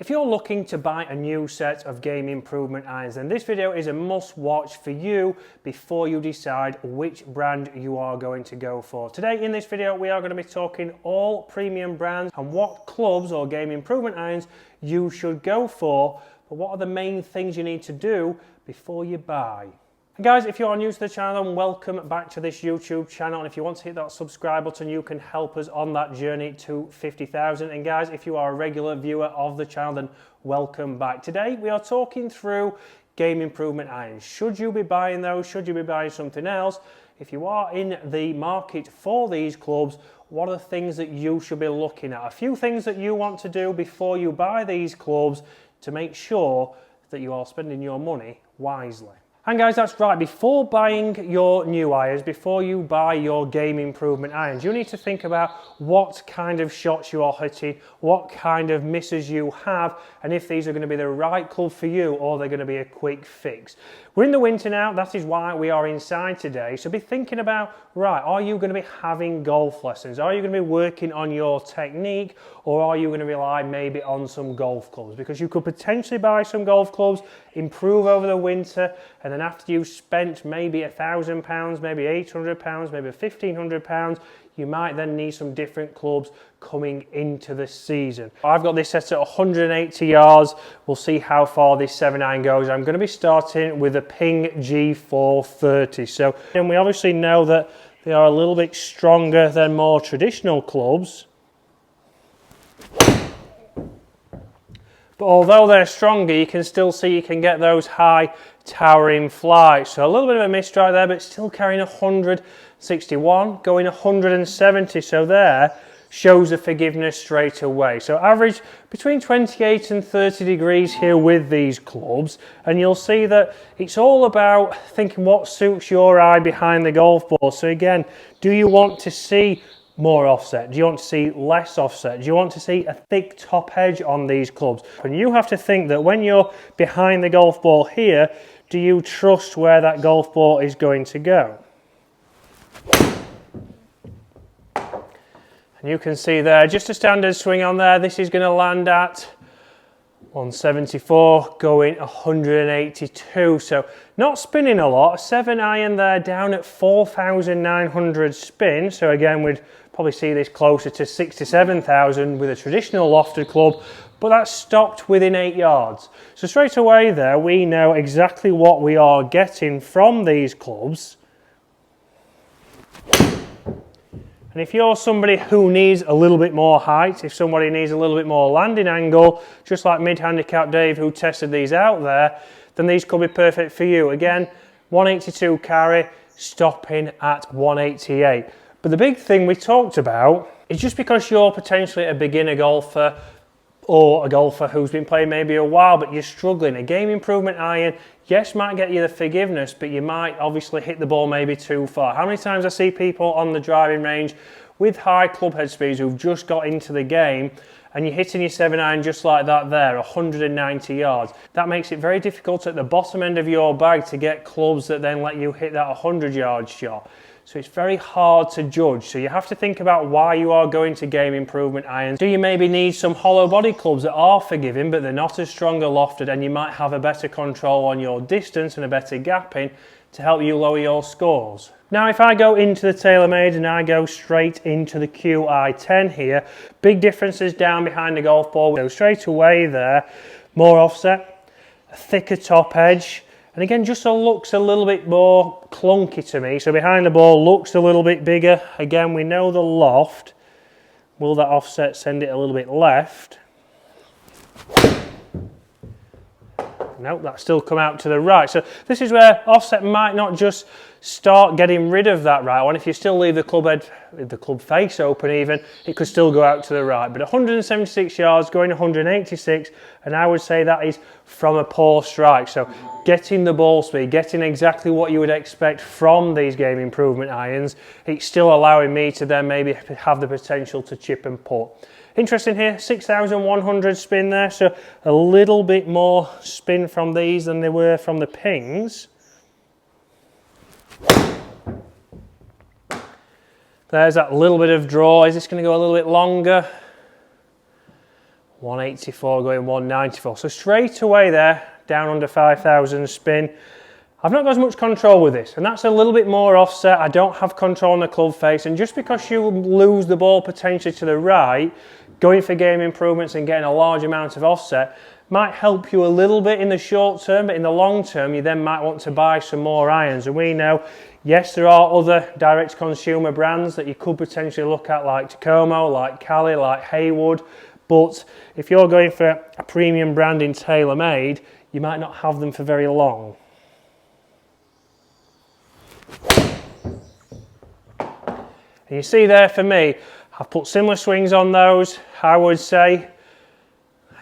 If you're looking to buy a new set of game improvement irons, then this video is a must watch for you before you decide which brand you are going to go for. Today in this video we are going to be talking all premium brands and what clubs or game improvement irons you should go for, but what are the main things you need to do before you buy. And guys, if you're new to the channel, then welcome back to this YouTube channel, and if you want to hit that subscribe button you can help us on that journey to 50,000. And guys, if you are a regular viewer of the channel, then welcome back. Today we are talking through game improvement irons. Should you be buying those? Should you be buying something else? If you are in the market for these clubs, what are the things that you should be looking at? A few things that you want to do before you buy these clubs to make sure that you are spending your money wisely. And guys, that's right, before buying your new irons, before you buy your game improvement irons, you need to think about what kind of shots you are hitting, what kind of misses you have, and if these are going to be the right club for you or they're going to be a quick fix. We're in the winter now, that is why we are inside today, so be thinking about, right, are you going to be having golf lessons? Are you going to be working on your technique, or are you going to rely maybe on some golf clubs? Because you could potentially buy some golf clubs, improve over the winter, and then after you've spent maybe £1,000, maybe £800, maybe £1,500, you might then need some different clubs coming into the season. I've got this set at 180 yards. We'll see how far this 7-iron goes. I'm going to be starting with a Ping G430. So, and we obviously know that they are a little bit stronger than more traditional clubs. But although they're stronger, you can still see you can get those high towering flights. So a little bit of a miss right there, but still carrying 161, going 170. So there shows the forgiveness straight away. So average between 28 and 30 degrees here with these clubs. And you'll see that it's all about thinking what suits your eye behind the golf ball. So again, do you want to see more offset? Do you want to see less offset? Do you want to see a thick top edge on these clubs? And you have to think that when you're behind the golf ball here, do you trust where that golf ball is going to go? And you can see there, just a standard swing on there, this is going to land at 174, going 182, so not spinning a lot. A 7-iron there down at 4,900 spin, so again we'd probably see this closer to 67,000 with a traditional lofted club, but that's stopped within 8 yards. So straight away there we know exactly what we are getting from these clubs. And if you're somebody who needs a little bit more height, if somebody needs a little bit more landing angle, just like mid-handicap Dave who tested these out there, then these could be perfect for you. Again, 182 carry, stopping at 188. But the big thing we talked about is just because you're potentially a beginner golfer or a golfer who's been playing maybe a while but you're struggling, a game improvement iron, yes, might get you the forgiveness, but you might obviously hit the ball maybe too far. How many times I see people on the driving range with high club head speeds who've just got into the game and you're hitting your 7-iron just like that there, 190 yards. That makes it very difficult at the bottom end of your bag to get clubs that then let you hit that 100-yard shot. So it's very hard to judge. So you have to think about why you are going to game improvement irons. Do you maybe need some hollow body clubs that are forgiving but they're not as strong or lofted, and you might have a better control on your distance and a better gapping to help you lower your scores? Now if I go into the TaylorMade and I go straight into the Qi10 here, big differences down behind the golf ball. So straight away there, more offset, a thicker top edge. And again, just looks a little bit more clunky to me. So behind the ball looks a little bit bigger. Again, we know the loft. Will that offset send it a little bit left? Nope, that's still come out to the right. So this is where offset might not just start getting rid of that right one. If you still leave the club head, the club face open even, it could still go out to the right. But 176 yards, going 186, and I would say that is from a poor strike. So getting the ball speed, getting exactly what you would expect from these game improvement irons, it's still allowing me to then maybe have the potential to chip and putt. Interesting here, 6,100 spin there, so a little bit more spin from these than they were from the Pings. There's that little bit of draw. Is this going to go a little bit longer? 184 going 194. So straight away there, down under 5,000 spin. I've not got as much control with this, and that's a little bit more offset. I don't have control on the club face, and just because you lose the ball potentially to the right, going for game improvements and getting a large amount of offset might help you a little bit in the short term, but in the long term, you then might want to buy some more irons. And we know, yes, there are other direct consumer brands that you could potentially look at, like Tacoma, like Cali, like Haywood, but if you're going for a premium brand in TaylorMade, you might not have them for very long. And you see there for me, I've put similar swings on those. I would say,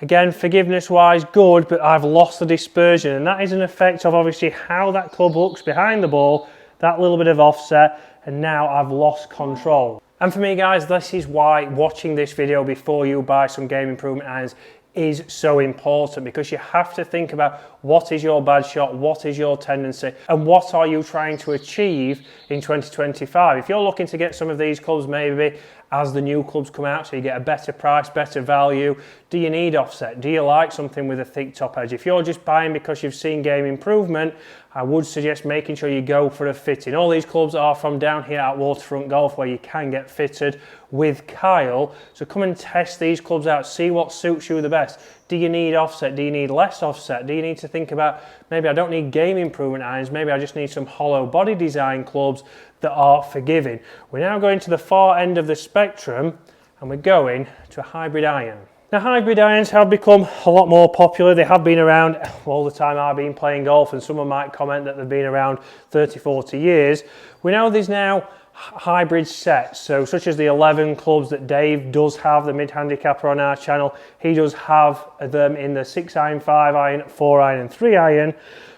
again, forgiveness wise, good, but I've lost the dispersion, and that is an effect of obviously how that club looks behind the ball, that little bit of offset, and now I've lost control. And for me guys, this is why watching this video before you buy some game improvement irons is so important, because you have to think about what is your bad shot, what is your tendency, and what are you trying to achieve in 2025. If you're looking to get some of these clubs maybe as the new clubs come out so you get a better price, better value, do you need offset? Do you like something with a thick top edge? If you're just buying because you've seen game improvement, I would suggest making sure you go for a fitting. All these clubs are from down here at Waterfront Golf, where you can get fitted with Kyle. So come and test these clubs out, see what suits you the best. Do you need offset? Do you need less offset? Do you need to think about, maybe I don't need game improvement irons, maybe I just need some hollow body design clubs that are forgiving. We're now going to the far end of the spectrum, and we're going to a hybrid iron. Now, hybrid irons have become a lot more popular. They have been around all the time I've been playing golf, and someone might comment that they've been around 30, 40 years. We know there's now hybrid sets, so such as the 11 clubs that Dave does have, the mid-handicapper on our channel. He does have them in the 6 iron, 5 iron, 4 iron and 3 iron,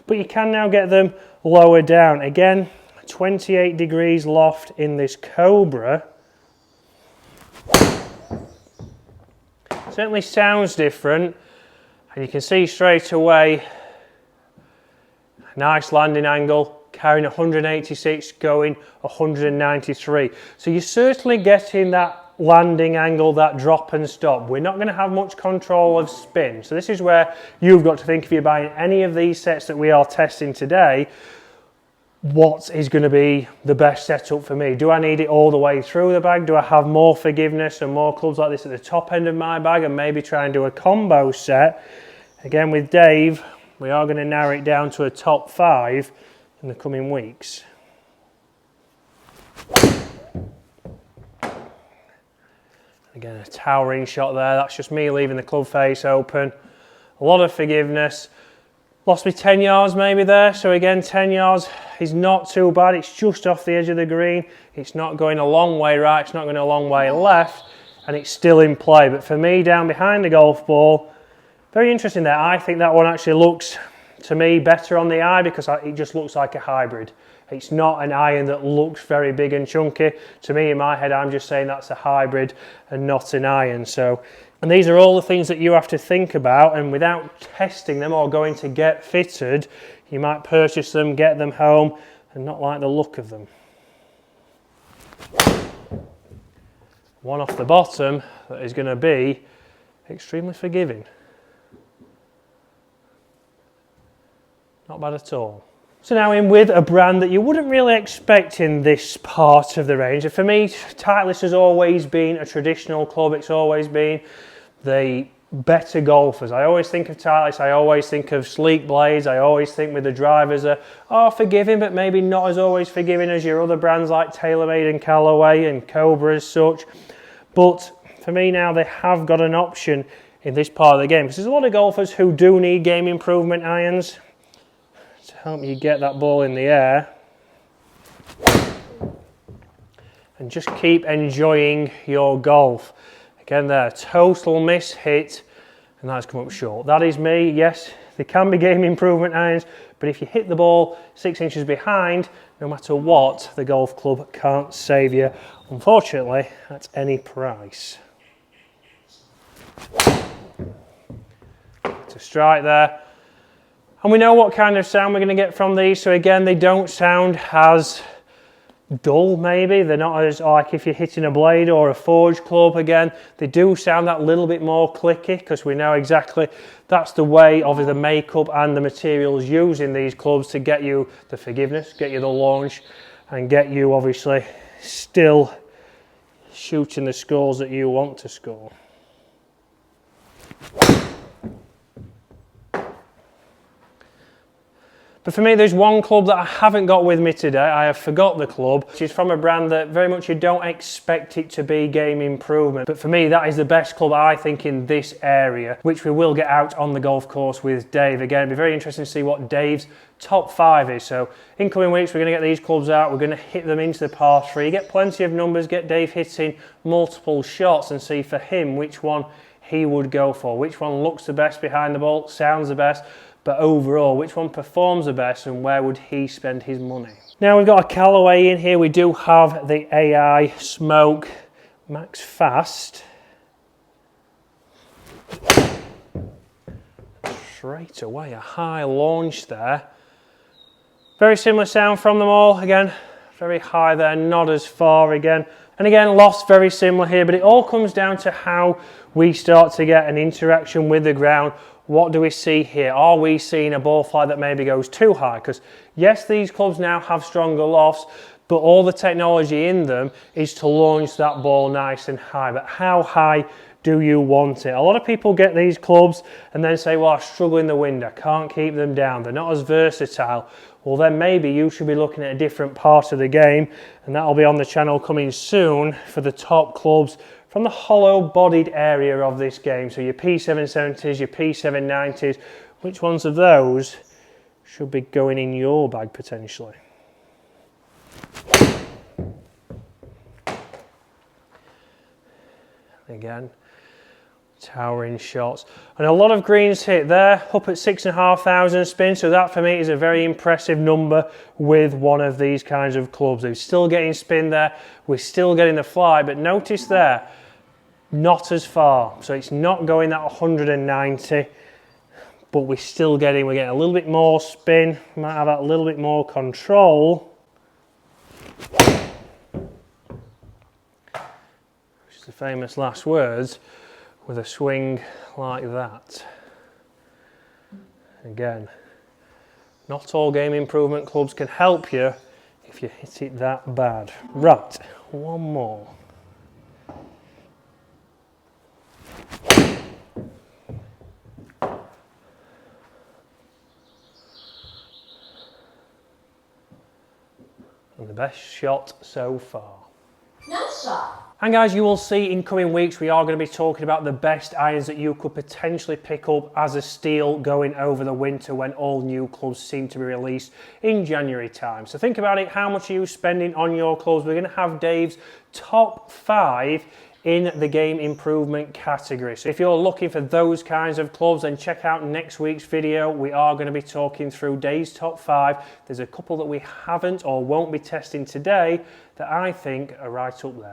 but you can now get them lower down. Again, 28 degrees loft in this Cobra. Certainly sounds different, and you can see straight away a nice landing angle, carrying 186, going 193. So you're certainly getting that landing angle, that drop and stop. We're not going to have much control of spin. So this is where you've got to think, if you're buying any of these sets that we are testing today, what is going to be the best setup for me? Do I need it all the way through the bag? Do I have more forgiveness and more clubs like this at the top end of my bag, and maybe try and do a combo set? Again, with Dave, we are going to narrow it down to a top 5 in the coming weeks. Again, a towering shot there. That's just me leaving the club face open. A lot of forgiveness. Lost me 10 yards maybe there. So again, 10 yards is not too bad. It's just off the edge of the green. It's not going a long way right. It's not going a long way left. And it's still in play. But for me, down behind the golf ball, very interesting there. I think that one actually looks, to me, better on the eye, because it just looks like a hybrid. It's not an iron that looks very big and chunky. To me, in my head, I'm just saying that's a hybrid and not an iron. And these are all the things that you have to think about, and without testing them or going to get fitted, you might purchase them, get them home, and not like the look of them. One off the bottom that is going to be extremely forgiving. Not bad at all. So now in with a brand that you wouldn't really expect in this part of the range. And for me, Titleist has always been a traditional club. It's always been the better golfers. I always think of Titleist, I always think of sleek blades, I always think with the drivers are forgiving, but maybe not as always forgiving as your other brands like TaylorMade and Callaway and Cobra as such. But for me now, they have got an option in this part of the game, because there's a lot of golfers who do need game improvement irons to help you get that ball in the air and just keep enjoying your golf. Again there, total miss hit, and that's come up short. That is me. Yes, there can be game improvement irons, but if you hit the ball 6 inches behind, no matter what, the golf club can't save you, unfortunately, at any price. To strike there. And we know what kind of sound we're going to get from these. So again, they don't sound as dull maybe. They're not as like if you're hitting a blade or a forged club again. They do sound that little bit more clicky because we know exactly that's the way of the makeup and the materials used in these clubs to get you the forgiveness, get you the launch, and get you obviously still shooting the scores that you want to score. But for me, there's one club that I haven't got with me today. I have forgot the club, which is from a brand that very much you don't expect it to be game improvement. But for me, that is the best club, I think, in this area, which we will get out on the golf course with Dave. Again, it'll be very interesting to see what Dave's top 5 is. So in coming weeks, we're going to get these clubs out. We're going to hit them into the par 3, get plenty of numbers, get Dave hitting multiple shots and see for him which one he would go for, which one looks the best behind the ball, sounds the best, but overall, which one performs the best and where would he spend his money? Now we've got a Callaway in here. We do have the AI Smoke Max Fast. Straight away, a high launch there. Very similar sound from them all. Again, very high there, not as far again. And again, loft very similar here, but it all comes down to how we start to get an interaction with the ground. What do we see here? Are we seeing a ball flight that maybe goes too high? Because yes, these clubs now have stronger lofts, but all the technology in them is to launch that ball nice and high. But how high do you want it? A lot of people get these clubs and then say, well, I struggle in the wind, I can't keep them down, they're not as versatile. Well, then maybe you should be looking at a different part of the game, and that'll be on the channel coming soon for the top clubs from the hollow-bodied area of this game. So your P770s, your P790s, which ones of those should be going in your bag potentially? Again, towering shots. And a lot of greens hit there, up at 6,500 spin, so that for me is a very impressive number with one of these kinds of clubs. We're still getting spin there, we're still getting the fly, but notice there, not as far. So it's not going that 190, but we're getting a little bit more spin, might have that little bit more control. Which is the famous last words, with a swing like that. Again, not all game improvement clubs can help you if you hit it that bad. Right, one more. And the best shot so far. Nice shot. And guys, you will see in coming weeks we are going to be talking about the best irons that you could potentially pick up as a steal going over the winter when all new clubs seem to be released in January time. So think about it, how much are you spending on your clubs? We're going to have Dave's top 5 in the game improvement category. So if you're looking for those kinds of clubs, then check out next week's video. We are going to be talking through Dave's top 5. There's a couple that we haven't or won't be testing today that I think are right up there.